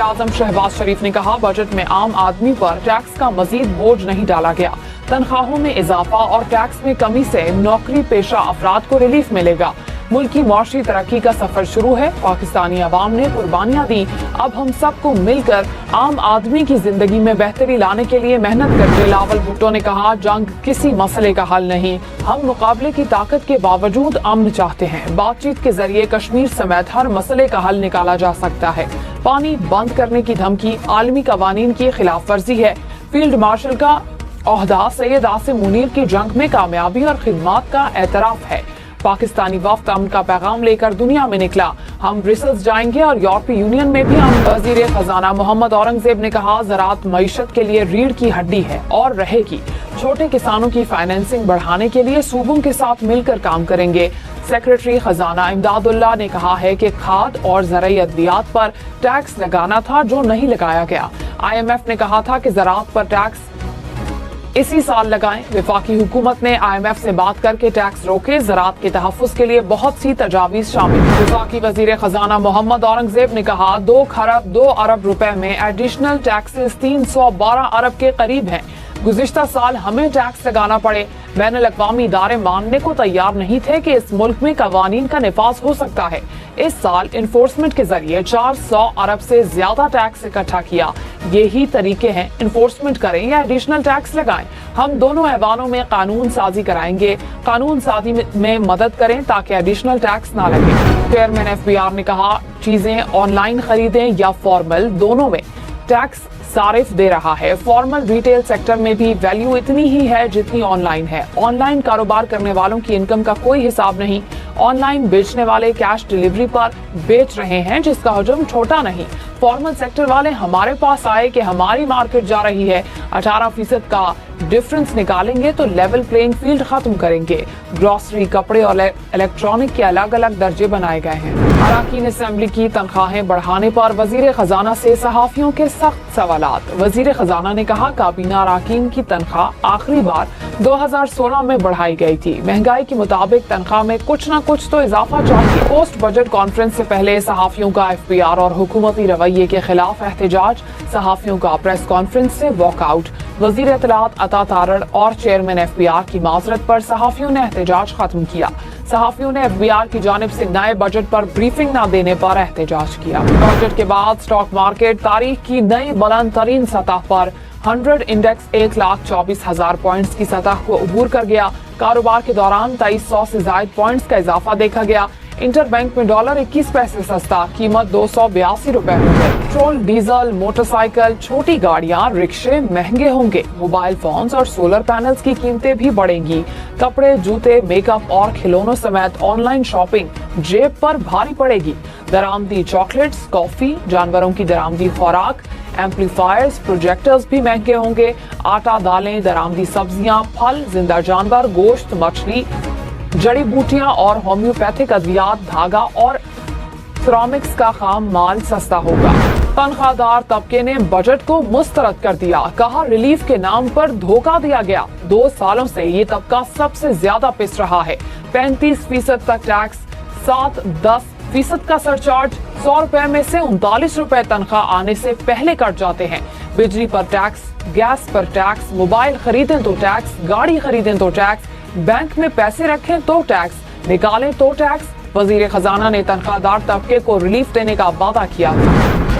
आज़म शहबाज शरीफ ने कहा, बजट में आम आदमी पर टैक्स का मजीद बोझ नहीं डाला गया। तनख्वाहों में इजाफा और टैक्स में कमी से नौकरी पेशा अफराद को रिलीफ मिलेगा। मुल्क की मौशी तरक्की का सफर शुरू है। पाकिस्तानी अवाम ने कुर्बानियां दी। अब हम सबको मिलकर आम आदमी की जिंदगी में बेहतरी लाने के लिए मेहनत करते। बिलावल भुट्टो ने कहा, जंग किसी मसले का हल नहीं, हम मुकाबले की ताकत के बावजूद अमन चाहते हैं। बातचीत के जरिए कश्मीर समेत हर मसले का हल निकाला जा सकता है। पानी बंद करने की धमकी आलमी कवानीन की खिलाफ वर्जी है। फील्ड मार्शल का ओहदा सैयद आसिम मुनीर की जंग में कामयाबी और खिदमत का एतराफ है। पाकिस्तानी वफ्द अमन का पैगाम लेकर दुनिया में निकला। हम ब्रिसल्स जाएंगे और यूरोपीय यूनियन में भी हम। वजीर खजाना मोहम्मद औरंगजेब ने कहा, ज़राअत मईशत के लिए रीढ़ की हड्डी है और रहेगी। छोटे किसानों की फाइनेंसिंग बढ़ाने के लिए सूबों के साथ मिलकर काम करेंगे। सेक्रेटरी खजाना इमदादुल्लाह ने कहा है कि खाद और ज़राई अद्वियात पर टैक्स लगाना था जो नहीं लगाया गया। IMF ने कहा था कि ज़राअत पर टैक्स इसी साल लगाएं। वफाकी हुकूमत ने IMF से बात करके टैक्स रोके। ज़राअत के तहफ़्फ़ुज़ के लिए बहुत सी तजावीज़ शामिल। वफाकी वज़ीर खजाना मोहम्मद औरंगजेब ने कहा, 2 अरब रुपए में एडिशनल टैक्सेस 312 अरब के करीब हैं। गुज़िश्ता साल हमें टैक्स लगाना पड़े। बैनुल अक़वामी इदारे मानने को तैयार नहीं थे कि इस मुल्क में कवानीन का निफाज हो सकता है। इस साल इन्फोर्समेंट के जरिए 400 अरब से ज्यादा टैक्स इकट्ठा किया। यही तरीके हैं, इन्फोर्समेंट करें या एडिशनल टैक्स लगाएं। हम दोनों ऐवानों में कानून साजी कराएंगे। कानून साजी में मदद करें ताकि एडिशनल टैक्स ना लगे। चेयरमैन FBR ने कहा, चीजें ऑनलाइन खरीदें या फॉर्मल, दोनों में टैक्स सारिफ दे रहा है। फॉर्मल रिटेल सेक्टर में भी वैल्यू इतनी ही है जितनी ऑनलाइन है। ऑनलाइन कारोबार करने वालों की इनकम का कोई हिसाब नहीं। ऑनलाइन बेचने वाले कैश डिलीवरी पर बेच रहे हैं जिसका हजम छोटा नहीं। फॉर्मल सेक्टर वाले हमारे पास आए कि हमारी मार्केट जा रही है, 18% का डिफरेंस निकालेंगे तो लेवल प्लेइंग फील्ड खत्म करेंगे। ग्रोसरी, कपड़े और इलेक्ट्रॉनिक के अलग अलग दर्जे बनाए गए हैं। अरकान असेंबली की तनख्वाहें बढ़ाने पर वजीर खजाना से सहाफियों के सख्त सवालात। वजीर खजाना ने कहा, काबीना अरकान की तनख्वाह आखिरी बार 2016 में बढ़ाई गई थी। महंगाई के मुताबिक तनख्वाह में कुछ न कुछ तो इजाफा चाहिए। पोस्ट बजट कॉन्फ्रेंस से पहले सहाफियों का FBR और हुकूमती रवैये के खिलाफ एहतजाज। सहाफियों का प्रेस कॉन्फ्रेंस से वॉकआउट। वजीर इत्तलात अता तारड़ और चेयरमैन FBR की माजरत पर सहाफियों ने एहतजाज खत्म किया। सहाफियों ने FBR की जानिब से नए बजट पर ब्रीफिंग न देने पर एहतजाज किया। बजट के बाद स्टॉक मार्केट तारीख की नई बुलंद तरीन सतह पर 100 इंडेक्स 1,24,000 पॉइंट्स की सतह को अबूर कर गया। कारोबार के दौरान 2300 से ज्यादा पॉइंट्स का इजाफा देखा गया। इंटरबैंक में डॉलर 21 पैसे सस्ता, कीमत 282 रुपए हो गई। पेट्रोल, डीजल, मोटरसाइकिल, छोटी गाड़ियां, रिक्शे महंगे होंगे। मोबाइल फोन्स और सोलर पैनल्स की कीमतें भी बढ़ेंगी। कपड़े, जूते, मेकअप और खिलौनों समेत ऑनलाइन शॉपिंग जेब पर भारी पड़ेगी। दरामदी चॉकलेट्स, कॉफी, जानवरों की दरामदी खुराक, एम्पलीफायर्स, प्रोजेक्टर्स भी महंगे होंगे। आटा, दालें, दरामदी सब्जियां, फल, जिंदा जानवर, गोश्त, मछली, जड़ी बूटियां और होम्योपैथिक अद्वियात, धागा और सिरामिक्स का खाम माल सस्ता होगा। तनख्वाहदार तबके ने बजट को मुस्तरद कर दिया। कहा, रिलीफ के नाम पर धोखा दिया गया। 2 सालों से ये तबका सबसे ज्यादा पिस रहा है। 35% तक टैक्स, 7-10% का सरचार्ज, 100 रुपए में से 39 रुपए तनख्वाह आने से पहले कट जाते हैं। बिजली पर टैक्स, गैस पर टैक्स, मोबाइल खरीदें तो टैक्स, गाड़ी खरीदें तो टैक्स, बैंक में पैसे रखें तो टैक्स, निकालें तो टैक्स। वजीर खजाना ने तनख्वाहदार तबके को रिलीफ देने का वादा किया था।